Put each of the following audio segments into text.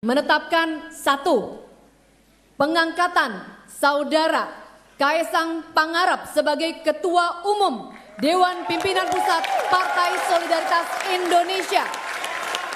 menetapkan satu, pengangkatan Saudara Kaesang Pangarep sebagai Ketua Umum Dewan Pimpinan Pusat Partai Solidaritas Indonesia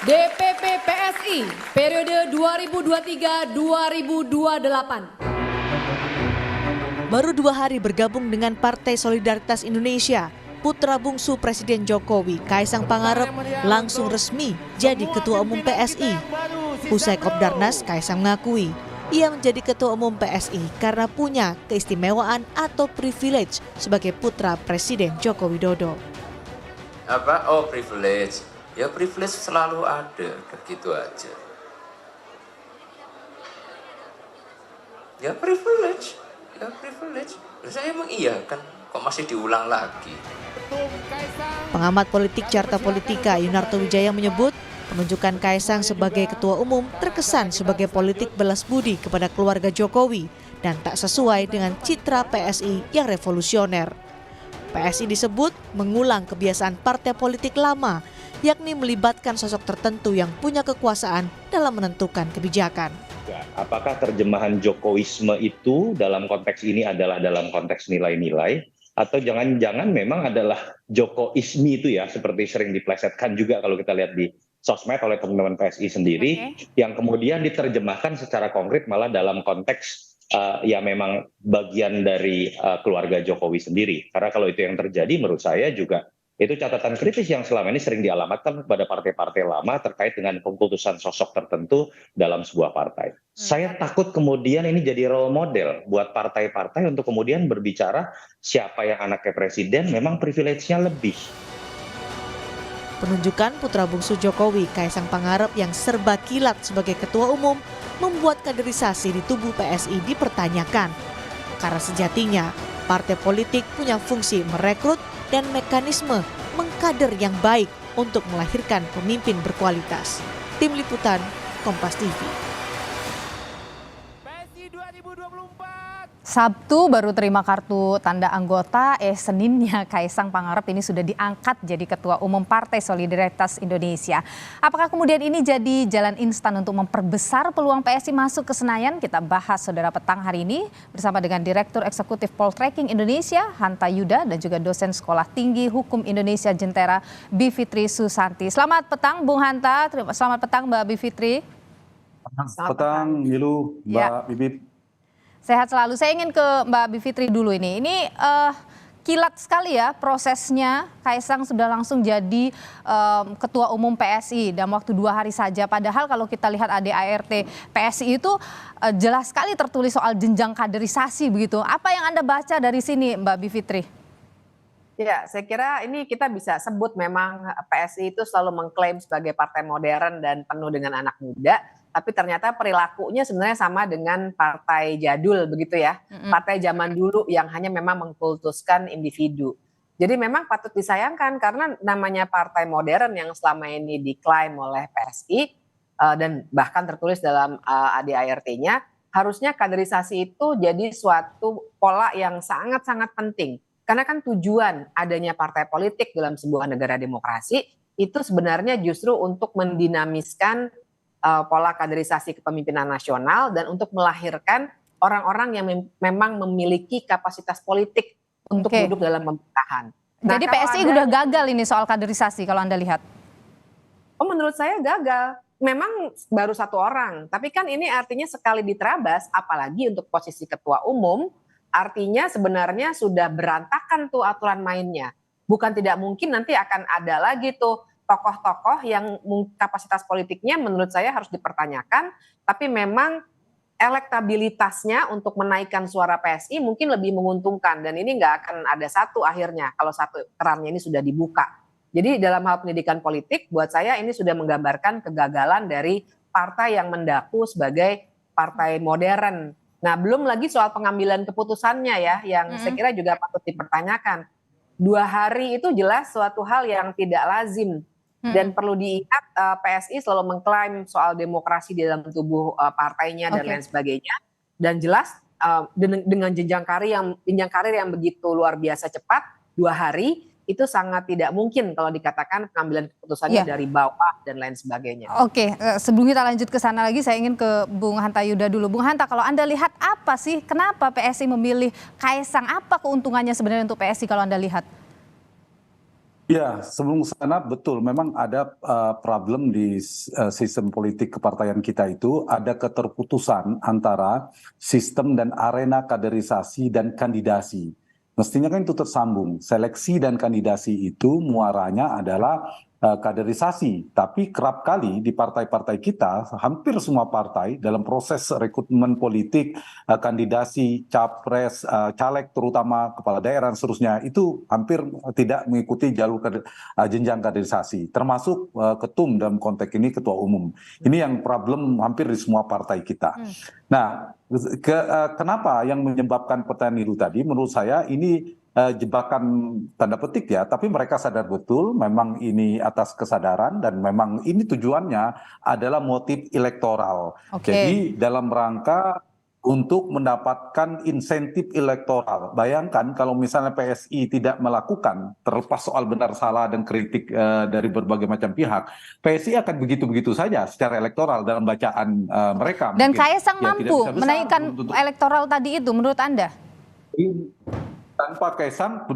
DPP PSI periode 2023-2028. Baru 2 hari bergabung dengan Partai Solidaritas Indonesia, putra bungsu Presiden Jokowi, Kaesang Pangarep, langsung resmi jadi Ketua Umum PSI. Usai Kopdarnas, Kaesang mengakui ia menjadi Ketua Umum PSI karena punya keistimewaan atau privilege sebagai putra Presiden Joko Widodo. Privilege? Ya privilege selalu ada, gitu aja. Ya privilege. Saya mengiyakan, kok masih diulang lagi. Pengamat politik Carta Politika Yunarto Wijaya menyebut penunjukan Kaesang sebagai Ketua Umum terkesan sebagai politik balas budi kepada keluarga Jokowi dan tak sesuai dengan citra PSI yang revolusioner. PSI disebut mengulang kebiasaan partai politik lama, yakni melibatkan sosok tertentu yang punya kekuasaan dalam menentukan kebijakan. Apakah terjemahan Jokowisme itu dalam konteks ini adalah dalam konteks nilai-nilai, atau jangan-jangan memang adalah Jokoisme itu ya, seperti sering diplesetkan juga kalau kita lihat di sosmed oleh teman-teman PSI sendiri, yang kemudian diterjemahkan secara konkret malah dalam konteks ya memang bagian dari keluarga Jokowi sendiri. Karena kalau itu yang terjadi, menurut saya juga itu catatan kritis yang selama ini sering dialamatkan kepada partai-partai lama terkait dengan keputusan sosok tertentu dalam sebuah partai. Saya takut kemudian ini jadi role model buat partai-partai untuk kemudian berbicara siapa yang anaknya presiden memang privilege-nya lebih. Penunjukan putra bungsu Jokowi, Kaesang Pangarep yang serba kilat sebagai ketua umum membuat kaderisasi di tubuh PSI dipertanyakan. Karena sejatinya, partai politik punya fungsi merekrut dan mekanisme mengkader yang baik untuk melahirkan pemimpin berkualitas. Tim Liputan, Kompas TV. Sabtu baru terima kartu tanda anggota, Seninnya Kaesang Pangarep ini sudah diangkat jadi Ketua Umum Partai Solidaritas Indonesia. Apakah kemudian ini jadi jalan instan untuk memperbesar peluang PSI masuk ke Senayan? Kita bahas saudara petang hari ini bersama dengan Direktur Eksekutif Poltreking Indonesia, Hanta Yuda, dan juga dosen Sekolah Tinggi Hukum Indonesia Jentera, Bivitri Susanti. Selamat petang Bung Hanta, selamat petang Mbak Bivitri. Selamat petang Milu, Mbak Bibip. Sehat selalu. Saya ingin ke Mbak Bivitri dulu ini. Ini kilat sekali ya prosesnya. Kaesang sudah langsung jadi Ketua Umum PSI dalam waktu 2 hari saja. Padahal kalau kita lihat ADART PSI itu jelas sekali tertulis soal jenjang kaderisasi begitu. Apa yang Anda baca dari sini Mbak Bivitri? Ya, saya kira ini kita bisa sebut memang PSI itu selalu mengklaim sebagai partai modern dan penuh dengan anak muda. Tapi ternyata perilakunya sebenarnya sama dengan partai jadul begitu ya. Partai zaman dulu yang hanya memang mengkultuskan individu. Jadi memang patut disayangkan karena namanya partai modern yang selama ini diklaim oleh PSI dan bahkan tertulis dalam ADART-nya, harusnya kaderisasi itu jadi suatu pola yang sangat-sangat penting. Karena kan tujuan adanya partai politik dalam sebuah negara demokrasi itu sebenarnya justru untuk mendinamiskan pola kaderisasi kepemimpinan nasional dan untuk melahirkan orang-orang yang memang memiliki kapasitas politik untuk duduk dalam pemerintahan. Jadi PSI sudah gagal ini soal kaderisasi kalau Anda lihat? Menurut saya gagal. Memang baru 1 orang, tapi kan ini artinya sekali diterabas, apalagi untuk posisi ketua umum, artinya sebenarnya sudah berantakan tuh aturan mainnya. Bukan tidak mungkin nanti akan ada lagi tuh tokoh-tokoh yang kapasitas politiknya menurut saya harus dipertanyakan, tapi memang elektabilitasnya untuk menaikkan suara PSI mungkin lebih menguntungkan dan ini nggak akan ada satu akhirnya kalau satu kerannya ini sudah dibuka. Jadi dalam hal pendidikan politik buat saya ini sudah menggambarkan kegagalan dari partai yang mendaku sebagai partai modern. Nah belum lagi soal pengambilan keputusannya ya yang saya kira juga patut dipertanyakan. 2 hari itu jelas suatu hal yang tidak lazim. Dan perlu diingat PSI selalu mengklaim soal demokrasi di dalam tubuh partainya dan lain sebagainya. Dan jelas dengan jenjang karir yang begitu luar biasa cepat, 2 hari, itu sangat tidak mungkin kalau dikatakan pengambilan keputusannya dari bawah dan lain sebagainya. Oke, sebelum kita lanjut ke sana lagi, saya ingin ke Bung Hanta Yuda dulu. Bung Hanta, kalau Anda lihat apa sih, kenapa PSI memilih Kaisang? Apa keuntungannya sebenarnya untuk PSI kalau Anda lihat? Ya, sebelum sana betul, memang ada problem di sistem politik kepartaian kita itu, ada keterputusan antara sistem dan arena kaderisasi dan kandidasi. Mestinya kan itu tersambung. Seleksi dan kandidasi itu muaranya adalah kaderisasi. Tapi kerap kali di partai-partai kita, hampir semua partai dalam proses rekrutmen politik, kandidasi, capres, caleg terutama kepala daerah dan seterusnya, itu hampir tidak mengikuti jalur jenjang kaderisasi. Termasuk ketum dalam konteks ini ketua umum. Ini yang problem hampir di semua partai kita. Nah, kenapa yang menyebabkan pertanyaan itu tadi, menurut saya ini jebakan tanda petik ya, tapi mereka sadar betul memang ini atas kesadaran dan memang ini tujuannya adalah motif elektoral. Jadi dalam rangka untuk mendapatkan insentif elektoral. Bayangkan kalau misalnya PSI tidak melakukan, terlepas soal benar salah dan kritik dari berbagai macam pihak, PSI akan begitu-begitu saja secara elektoral dalam bacaan mereka. Dan Kaisang mampu menaikkan elektoral tadi itu menurut Anda? Tanpa Kaisang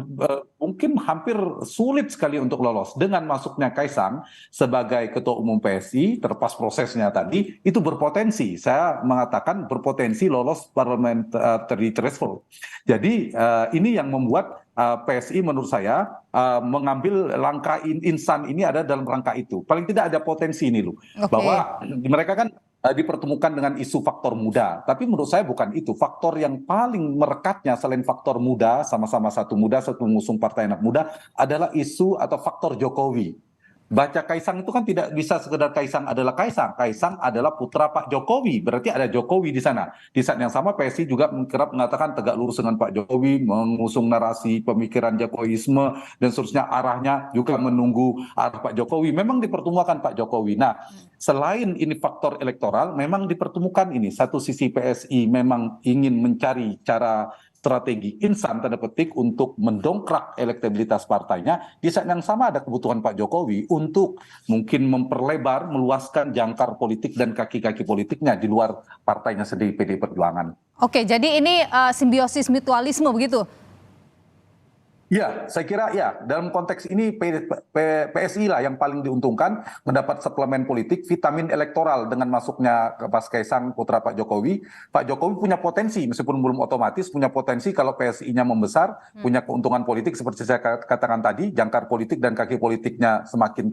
mungkin hampir sulit sekali untuk lolos. Dengan masuknya Kaisang sebagai ketua umum PSI, terlepas prosesnya tadi, itu berpotensi. Saya mengatakan berpotensi lolos parliamentary threshold. Jadi ini yang membuat PSI menurut saya mengambil langkah instan ini ada dalam rangka itu. Paling tidak ada potensi ini loh. Bahwa mereka kan dipertemukan dengan isu faktor muda. Tapi menurut saya bukan itu. Faktor yang paling merekatnya selain faktor muda, sama-sama satu muda, satu mengusung partai anak muda, adalah isu atau faktor Jokowi. Baca Kaisang itu kan tidak bisa sekedar Kaisang adalah Kaisang. Kaisang adalah putra Pak Jokowi. Berarti ada Jokowi di sana. Di saat yang sama PSI juga kerap mengatakan tegak lurus dengan Pak Jokowi, mengusung narasi pemikiran Jokowisme dan seterusnya, arahnya juga menunggu arah Pak Jokowi. Memang dipertemukan Pak Jokowi. Nah, selain ini faktor elektoral, memang dipertemukan ini. Satu sisi PSI memang ingin mencari cara strategi instan tanda petik untuk mendongkrak elektabilitas partainya. Di saat yang sama ada kebutuhan Pak Jokowi untuk mungkin memperlebar, meluaskan jangkar politik dan kaki-kaki politiknya di luar partainya sendiri, PDI Perjuangan. Oke, jadi ini simbiosis mutualisme begitu? Ya, saya kira ya, dalam konteks ini PSI lah yang paling diuntungkan, mendapat suplemen politik, vitamin elektoral dengan masuknya ke Mas Kaisang putra Pak Jokowi. Pak Jokowi punya potensi, meskipun belum otomatis, punya potensi kalau PSI-nya membesar, punya keuntungan politik seperti saya katakan tadi, jangkar politik dan kaki politiknya semakin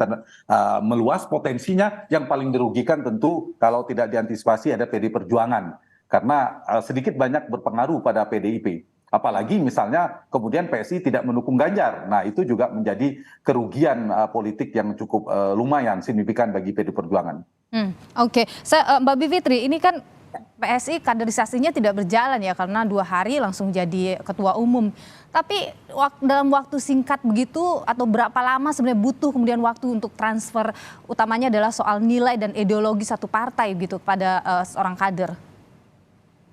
meluas, potensinya yang paling dirugikan tentu kalau tidak diantisipasi ada PDI Perjuangan. Karena sedikit banyak berpengaruh pada PDIP. Apalagi misalnya kemudian PSI tidak mendukung Ganjar. Nah itu juga menjadi kerugian politik yang cukup lumayan signifikan bagi PDI Perjuangan. Oke. Mbak Bivitri, ini kan PSI kaderisasinya tidak berjalan ya karena 2 hari langsung jadi ketua umum. Tapi dalam waktu singkat begitu atau berapa lama sebenarnya butuh kemudian waktu untuk transfer, utamanya adalah soal nilai dan ideologi satu partai gitu kepada seorang kader?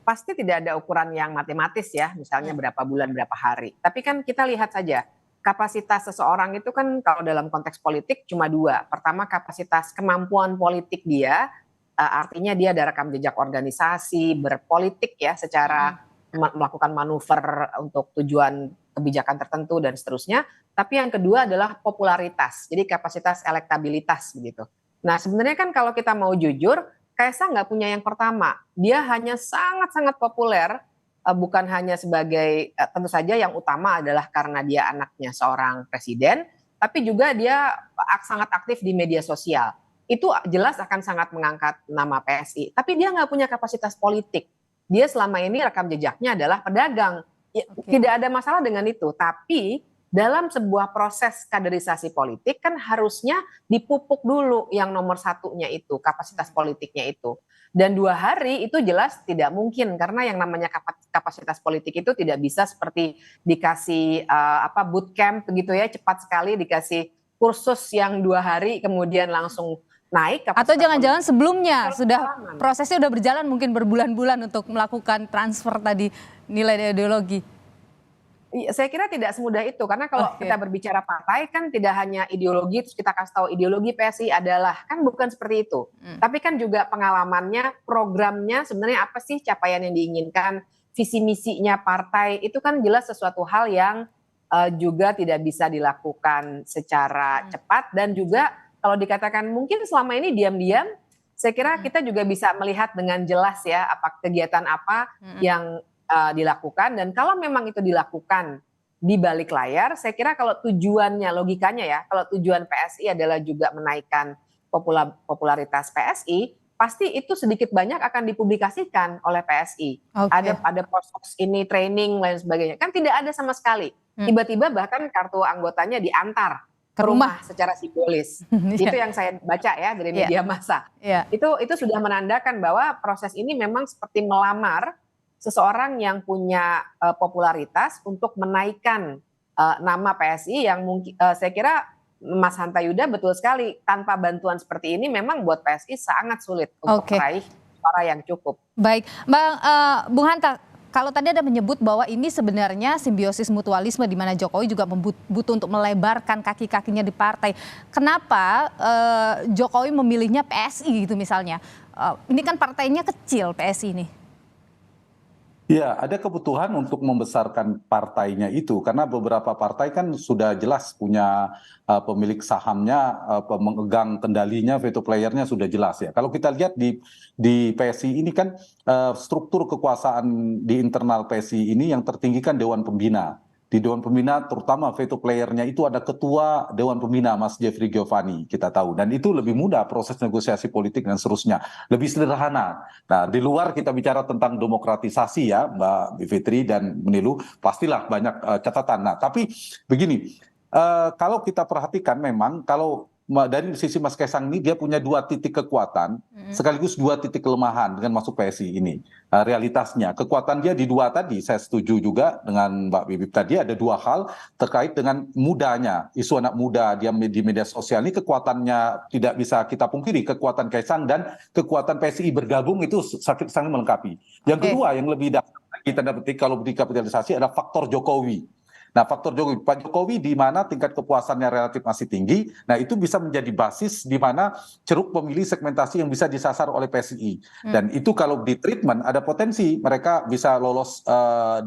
Pasti tidak ada ukuran yang matematis ya, misalnya berapa bulan, berapa hari. Tapi kan kita lihat saja, kapasitas seseorang itu kan kalau dalam konteks politik cuma 2. Pertama, kapasitas kemampuan politik dia, artinya dia ada rekam jejak organisasi, berpolitik ya, secara melakukan manuver untuk tujuan kebijakan tertentu dan seterusnya. Tapi yang kedua adalah popularitas, jadi kapasitas elektabilitas begitu. Nah sebenarnya kan kalau kita mau jujur, Kaisang nggak punya yang pertama, dia hanya sangat-sangat populer, bukan hanya sebagai, tentu saja yang utama adalah karena dia anaknya seorang presiden, tapi juga dia sangat aktif di media sosial. Itu jelas akan sangat mengangkat nama PSI, tapi dia nggak punya kapasitas politik. Dia selama ini rekam jejaknya adalah pedagang, tidak ada masalah dengan itu, tapi dalam sebuah proses kaderisasi politik kan harusnya dipupuk dulu yang nomor satunya itu, kapasitas politiknya itu. Dan 2 hari itu jelas tidak mungkin karena yang namanya kapasitas politik itu tidak bisa seperti dikasih bootcamp begitu ya, cepat sekali dikasih kursus yang 2 hari kemudian langsung naik. Atau jangan-jangan sebelumnya prosesnya sudah berjalan mungkin berbulan-bulan untuk melakukan transfer tadi nilai ideologi. Saya kira tidak semudah itu, karena kalau Oke. kita berbicara partai kan tidak hanya ideologi, terus kita kasih tahu ideologi PSI adalah, kan bukan seperti itu. Tapi kan juga pengalamannya, programnya sebenarnya apa sih capaian yang diinginkan, visi misinya partai, itu kan jelas sesuatu hal yang juga tidak bisa dilakukan secara cepat, dan juga kalau dikatakan mungkin selama ini diam-diam, saya kira kita juga bisa melihat dengan jelas ya apa kegiatan apa yang dilakukan, dan kalau memang itu dilakukan di balik layar, saya kira kalau tujuannya, logikanya ya, kalau tujuan PSI adalah juga menaikkan popularitas PSI, pasti itu sedikit banyak akan dipublikasikan oleh PSI. Oke. Ada pos ini training lain sebagainya, kan tidak ada sama sekali. Tiba-tiba bahkan kartu anggotanya diantar ke rumah secara simbolis. Itu yang saya baca ya dari media massa. Itu sudah menandakan bahwa proses ini memang seperti melamar seseorang yang punya popularitas untuk menaikkan nama PSI yang mungkin saya kira Mas Hanta Yuda betul sekali, tanpa bantuan seperti ini memang buat PSI sangat sulit untuk meraih suara yang cukup. Baik, Bung Hanta, kalau tadi ada menyebut bahwa ini sebenarnya simbiosis mutualisme di mana Jokowi juga butuh untuk melebarkan kaki-kakinya di partai. Kenapa Jokowi memilihnya PSI gitu misalnya? Ini kan partainya kecil PSI ini. Ya, ada kebutuhan untuk membesarkan partainya itu, karena beberapa partai kan sudah jelas punya pemilik sahamnya, pemegang kendalinya, veto playernya sudah jelas ya. Kalau kita lihat di PSI ini kan struktur kekuasaan di internal PSI ini yang tertinggi kan Dewan Pembina. Di Dewan Pembina terutama veto playernya itu ada ketua Dewan Pembina Mas Jeffrey Giovanni, kita tahu, dan itu lebih mudah proses negosiasi politik dan seterusnya, lebih sederhana. Nah, di luar kita bicara tentang demokratisasi ya Mbak Bivitri dan Menilu, pastilah banyak catatan. Nah, tapi begini, kalau kita perhatikan memang kalau dari sisi Mas Kaisang ini dia punya dua titik kekuatan sekaligus dua titik kelemahan dengan masuk PSI ini. Realitasnya kekuatan dia di dua tadi, saya setuju juga dengan Mbak Bibip tadi, ada dua hal terkait dengan mudanya, isu anak muda dia di media sosial ini, kekuatannya tidak bisa kita pungkiri, kekuatan Kaisang dan kekuatan PSI bergabung itu sangat melengkapi. Yang kedua yang lebih dasar lagi tanda petik kalau dikapitalisasi ada faktor Jokowi. Nah, faktor Jokowi, Pak Jokowi di mana tingkat kepuasannya relatif masih tinggi, nah itu bisa menjadi basis di mana ceruk pemilih segmentasi yang bisa disasar oleh PSI. Dan itu kalau di treatment ada potensi mereka bisa lolos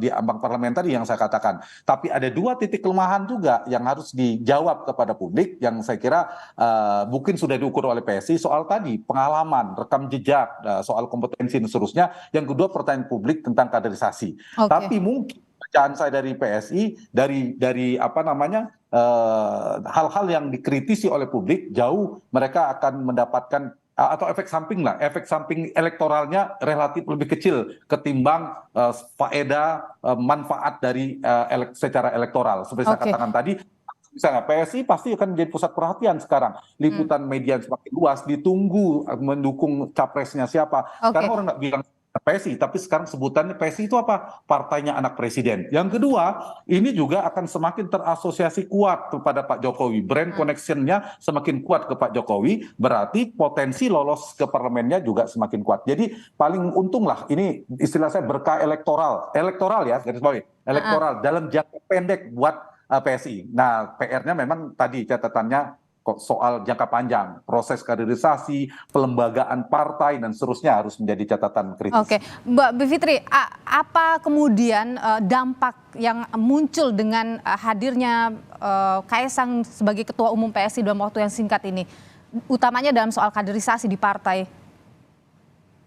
di ambang parliamentary yang saya katakan. Tapi ada dua titik kelemahan juga yang harus dijawab kepada publik yang saya kira mungkin sudah diukur oleh PSI, soal tadi pengalaman, rekam jejak, soal kompetensi dan seterusnya. Yang kedua pertanyaan publik tentang kaderisasi. Tapi mungkin bacaan saya dari PSI dari apa namanya hal-hal yang dikritisi oleh publik jauh mereka akan mendapatkan atau efek samping lah, efek samping elektoralnya relatif lebih kecil ketimbang faedah manfaat dari secara elektoral seperti saya katakan tadi. Misalnya PSI pasti akan menjadi pusat perhatian sekarang, liputan media semakin luas, ditunggu mendukung capresnya siapa. Sekarang orang nggak bilang PSI, tapi sekarang sebutannya PSI itu apa? Partainya anak presiden. Yang kedua, ini juga akan semakin terasosiasi kuat kepada Pak Jokowi. Brand connection-nya semakin kuat ke Pak Jokowi, berarti potensi lolos ke parlemennya juga semakin kuat. Jadi paling untung lah, ini istilah saya berkah elektoral. Elektoral ya, garis bawahi. Elektoral dalam jangka pendek buat PSI. Nah, PR-nya memang tadi catatannya soal jangka panjang, proses kaderisasi, pelembagaan partai dan seterusnya harus menjadi catatan kritis. Oke, Mbak Bivitri, apa kemudian dampak yang muncul dengan hadirnya Kaisang sebagai Ketua Umum PSI dalam waktu yang singkat ini, utamanya dalam soal kaderisasi di partai?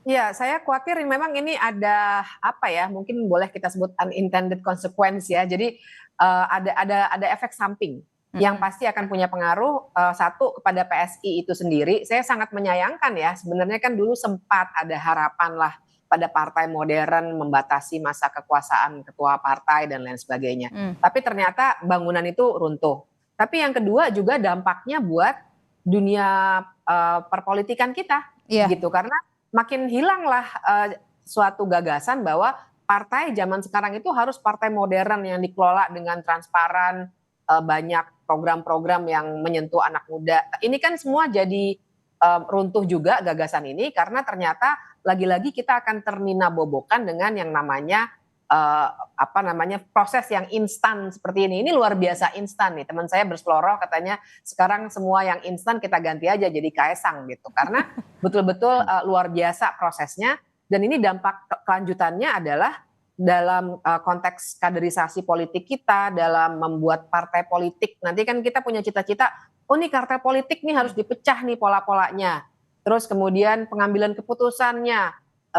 Ya, saya khawatir memang ini ada apa ya, mungkin boleh kita sebut unintended consequence ya. Jadi ada efek samping yang pasti akan punya pengaruh satu kepada PSI itu sendiri. Saya sangat menyayangkan ya, sebenarnya kan dulu sempat ada harapan lah pada partai modern membatasi masa kekuasaan ketua partai dan lain sebagainya. Tapi ternyata bangunan itu runtuh. Tapi yang kedua juga dampaknya buat dunia perpolitikan kita, gitu. Karena makin hilanglah suatu gagasan bahwa partai zaman sekarang itu harus partai modern yang dikelola dengan transparan, banyak program-program yang menyentuh anak muda. Ini kan semua jadi runtuh juga gagasan ini karena ternyata lagi-lagi kita akan termina bobokan dengan yang namanya proses yang instan seperti ini luar biasa instan nih. Teman saya berseloroh katanya sekarang semua yang instan kita ganti aja jadi Kaesang gitu, karena betul-betul luar biasa prosesnya. Dan ini dampak kelanjutannya adalah dalam konteks kaderisasi politik kita, dalam membuat partai politik. Nanti kan kita punya cita-cita, oh nih partai politik nih harus dipecah nih pola-polanya. Terus kemudian pengambilan keputusannya,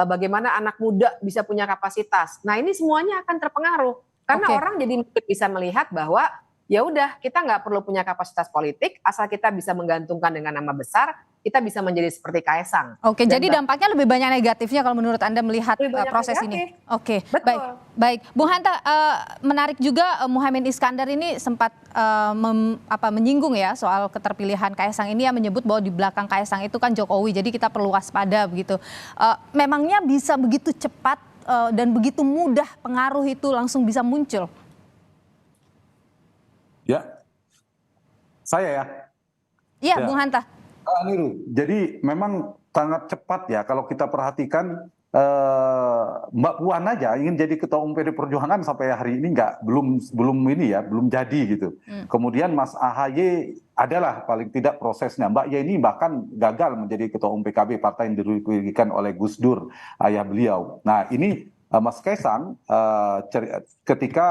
bagaimana anak muda bisa punya kapasitas. Nah ini semuanya akan terpengaruh. Karena orang jadi bisa melihat bahwa ya udah kita nggak perlu punya kapasitas politik, asal kita bisa menggantungkan dengan nama besar, kita bisa menjadi seperti Kaesang. Oke, jadi dampaknya lebih banyak negatifnya kalau menurut Anda melihat proses negatif. ini. Oke, Betul. baik. Bung Hanta, menarik juga Muhaimin Iskandar ini sempat menyinggung ya soal keterpilihan Kaesang ini, yang menyebut bahwa di belakang Kaesang itu kan Jokowi, jadi kita perlu waspada begitu. Memangnya bisa begitu cepat dan begitu mudah pengaruh itu langsung bisa muncul? Ya, saya ya. Iya, Ya. Bung Hanta. Niru. Jadi memang sangat cepat ya kalau kita perhatikan Mbak Puan aja ingin jadi ketua umum PD Perjuangan sampai hari ini belum jadi gitu. Kemudian Mas AHY adalah paling tidak prosesnya. Mbak Yeni bahkan gagal menjadi ketua umum PKB, partai yang dirugikan oleh Gus Dur, ayah beliau. Nah ini Mas Kaesang ketika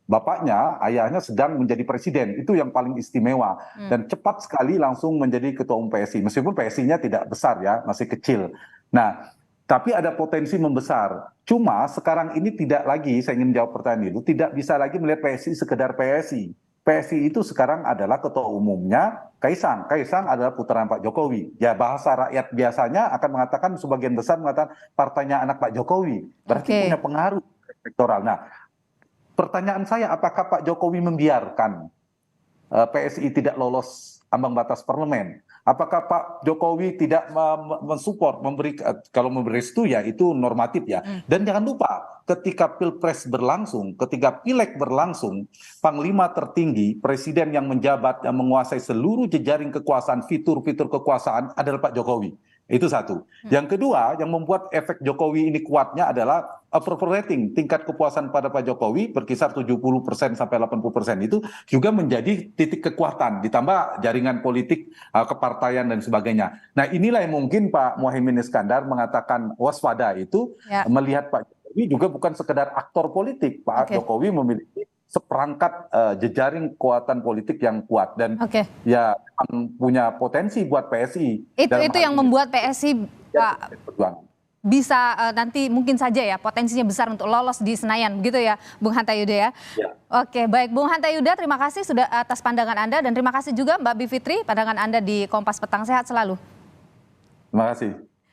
bapaknya, ayahnya sedang menjadi presiden, itu yang paling istimewa dan cepat sekali langsung menjadi ketua umum PSI, meskipun PSI-nya tidak besar ya, masih kecil. Nah, tapi ada potensi membesar. Cuma sekarang ini tidak lagi, saya ingin jawab pertanyaan itu, tidak bisa lagi melihat PSI sekedar PSI. PSI itu sekarang adalah ketua umumnya Kaesang. Kaesang adalah putraan Pak Jokowi. Ya bahasa rakyat biasanya akan mengatakan, sebagian besar mengatakan partainya anak Pak Jokowi. Berarti punya pengaruh elektoral. Nah, pertanyaan saya, apakah Pak Jokowi membiarkan PSI tidak lolos ambang batas parlemen? Apakah Pak Jokowi tidak mensupport, kalau memberi restu ya itu normatif ya. Dan jangan lupa, ketika Pilpres berlangsung, ketika Pileg berlangsung, Panglima tertinggi, Presiden yang menjabat, yang menguasai seluruh jejaring kekuasaan, fitur-fitur kekuasaan adalah Pak Jokowi. Itu satu. Yang kedua, yang membuat efek Jokowi ini kuatnya adalah approval rating, tingkat kepuasan pada Pak Jokowi berkisar 70% sampai 80% itu juga menjadi titik kekuatan, ditambah jaringan politik, kepartaian dan sebagainya. Nah inilah yang mungkin Pak Muhaimin Iskandar mengatakan waspada itu, melihat Pak Jokowi juga bukan sekedar aktor politik. Pak Jokowi memiliki seperangkat jejaring kekuatan politik yang kuat dan ya punya potensi buat PSI. Itu yang membuat PSI Pak bisa nanti mungkin saja ya potensinya besar untuk lolos di Senayan, begitu ya Bung Hanta Yuda ya. Oke, baik Bung Hanta Yuda, terima kasih sudah atas pandangan Anda, dan terima kasih juga Mbak Bivitri pandangan Anda di Kompas Petang. Sehat selalu. Terima kasih.